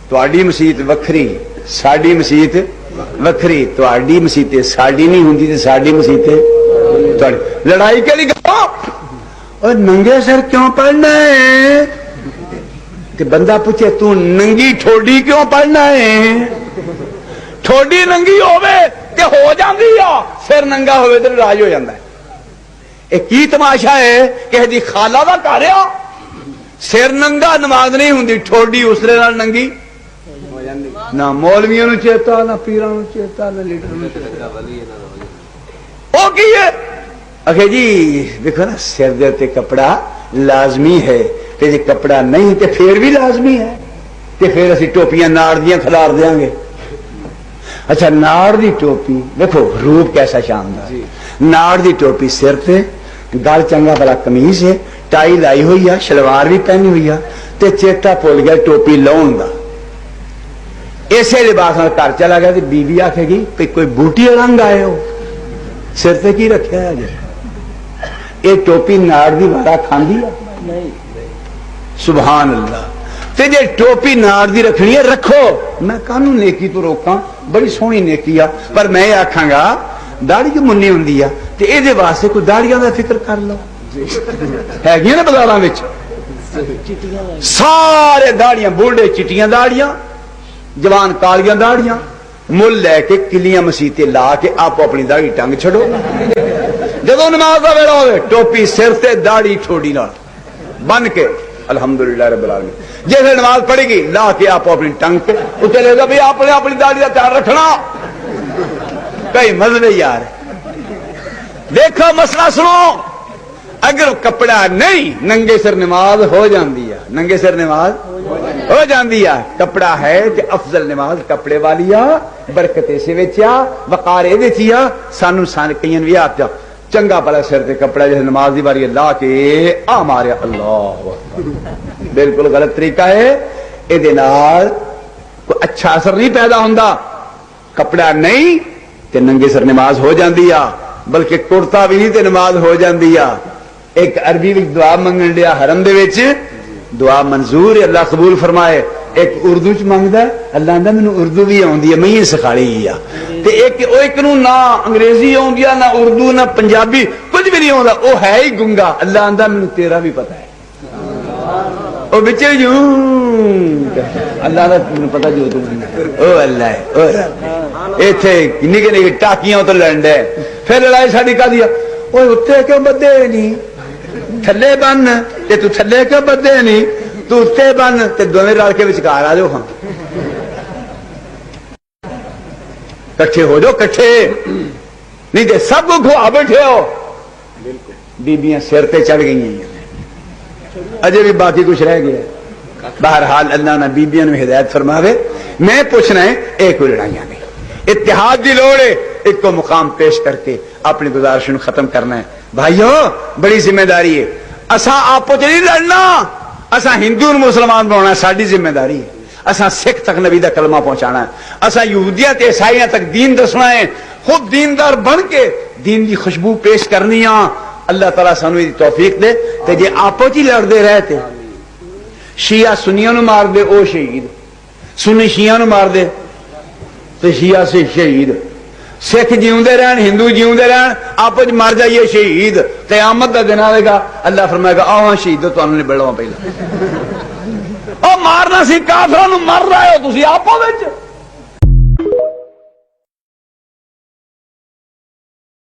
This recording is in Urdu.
تہاڈی مسیت وکھری ساڈی مسیت وکھری، تہاڈی مسیت ساڈی نہیں ہوندی تے ساڈی مسیت تہاڈی، لڑائی کے لیے گا اور ننگے سر کیوں پڑھنا ہے؟ تے بندہ پوچھے تو ننگی ٹھوڈی کیوں پڑھنا ہے؟ ٹھوڈی ننگی ہوے تے ہو جاندی آ، سر ننگا ہوے تے راج ہو جاندا ہے۔ اے کی تماشا ہے کہ دی خالہ دا گھر آ، سر ننگا نماز نہیں ہوندی، ٹھوڈی اسرے نال ننگی نہ مولویاں نو چیتا نہ پیراں نو چیتا نہ لیڈر نو چیتا۔ او کی ہے اکھے جی دیکھو نا سر دے تے کپڑا لازمی ہے تے جے کپڑا نہیں تے پھر بھی لازمی ہے تے پھر اسی ٹوپیاں ناڑ دیاں کھلار دیاں گے۔ اچھا ناڑ دی ٹوپی دیکھو روپ کیسا شاندار، ناڑ دی ٹوپی سر تے، گل چنگا بلا قمیض ہے، ٹائی لائی ہوئی ہے، شلوار بھی پہنی ہوئی ہے تے چیتا بھول گیا ٹوپی لاؤن دا، ایسے لباس نال گھر چلا گیا تے بیوی آکھے گی کہ کوئی بوٹی رنگ آئے ہو، سر تے کی رکھیا ہے جی؟ یہ ٹوپی ناڑ دی وارا کھاندی ہے؟ سبحان اللہ۔ تے جے ٹوپی ناڑ دی رکھنی ہے رکھو، میں کانوں نیکی تو روکاں، بڑی سونی نیکی ہے، پر میں آکھاں گا داڑھی جو منی ہوندی ہے تے اے دے واسطے کوئی داڑھیاں دا فکر کر لو، ہے گی نا بازاراں وچ سارے داڑیاں، بوڑھے چٹیاں داڑیاں، جوان کالیاں داڑیاں، مل لے کے کلیاں مسیتے لا کے آپ اپنی داڑھی ٹنگ چھڑو، جدو نماز دا ویلا ہوئے ٹوپی سر تے داڑھی ٹھوڈی نال بن کے الحمدللہ رب العالمین، جیسے نماز پڑے گی لا کے آپ اپنی ٹنگ کے اتنے لے گا بھی آپ نے اپنی داڑھی کا خیال رکھنا، کئی مزے یار۔ دیکھو مسئلہ سنو، اگر کپڑا نہیں ننگے سر نماز ہو جاندی ہے، ننگے سر نماز ہو جاندی ہے، کپڑا ہے کہ افضل نماز کپڑے والی آ، برکت اسے وچ آ، وقار اے وچ آ، سانو کئیاں وی آ چنگا بڑا سر تے کپڑا جیسے نماز دی باری لا کے آ ماریا، اللہ بالکل غلط طریقہ ہے، اے دے نال کوئی اچھا اثر نہیں پیدا ہوندا، کپڑا نہیں تے ننگے سر نماز ہو جاندی آ، بلکہ کرتا بھی نہیں تے نماز ہو جاندی آ۔ ایک عربی وچ دعا منگن دیا حرم دے وچ، دعا منظور ہے اللہ قبول فرمائے، ایک اردو چ منگدا ہے، اللہ آندا مینوں اردو بھی آندی ہے میں ہی سکھائی ہے، تے ایک نو نہ انگریزی آندی ہے نہ اردو نہ پنجابی کچھ بھی نہیں آندا، او ہے ہی گنگا، اللہ آندا مینوں تیرا بھی پتہ ہے، او وچ جو اللہ دا مینوں پتہ جو تو او اللہ ہے، او رب ایتھے نکے نکے ٹاکیاں تے لڑندا ہے، پھر لڑائی ساڈی کا دیا، اوے اوتے کیوں بدے نہیں تھلے بن تے تو تھلے کیوں بدے نہیں تو اتنے بن تے دونوں رل کے وچکار آ جاؤ، ہاں کٹھے ہو جاؤ، کٹھے نہیں تے سب کو کھوا بیٹھے ہو۔ بیبیاں سر تے چڑھ گئی ہیں، اجے بھی باقی کچھ رہ گیا، بہرحال اللہ نے بیبیاں نے ہدایت فرماوے۔ میں پوچھنا ہے ایک کوئی لڑائیاں نہیں، اتحاد دی لوڑ ہے، ایک کو مقام پیش کر کے اپنی گزارش کو ختم کرنا ہے۔ بھائیو بڑی ذمہ داری ہے، اساں آپو چ نہیں لڑنا، اساں ہندو مسلمان بنانا ساری ذمہ داری ہے، اساں سکھ تک نبی دا کلمہ پہنچانا ہے، اساں یہودیاں تے عیسائیاں تک دین دسنا ہے، خود دیندار بن کے دین دی خوشبو پیش کرنی ہے۔ اللہ تعالیٰ سانو دی توفیق دے، تے جے آپو چ لڑدے رہتے شیعہ سنیاں نو مار دے او شہید، سنی شیعہ نو مار دے تو شیعہ سے شہید، سکھ جیوندے رہن ہندو جیوندے رہن آپ مر جائیے شہید، قیامت کا دن آئے گا اللہ فرمائے گا آؤ شہید تو نے بڑھوا پہلا او مارنا سی کافراں نو مر رہے ہو تسی آپو وچ۔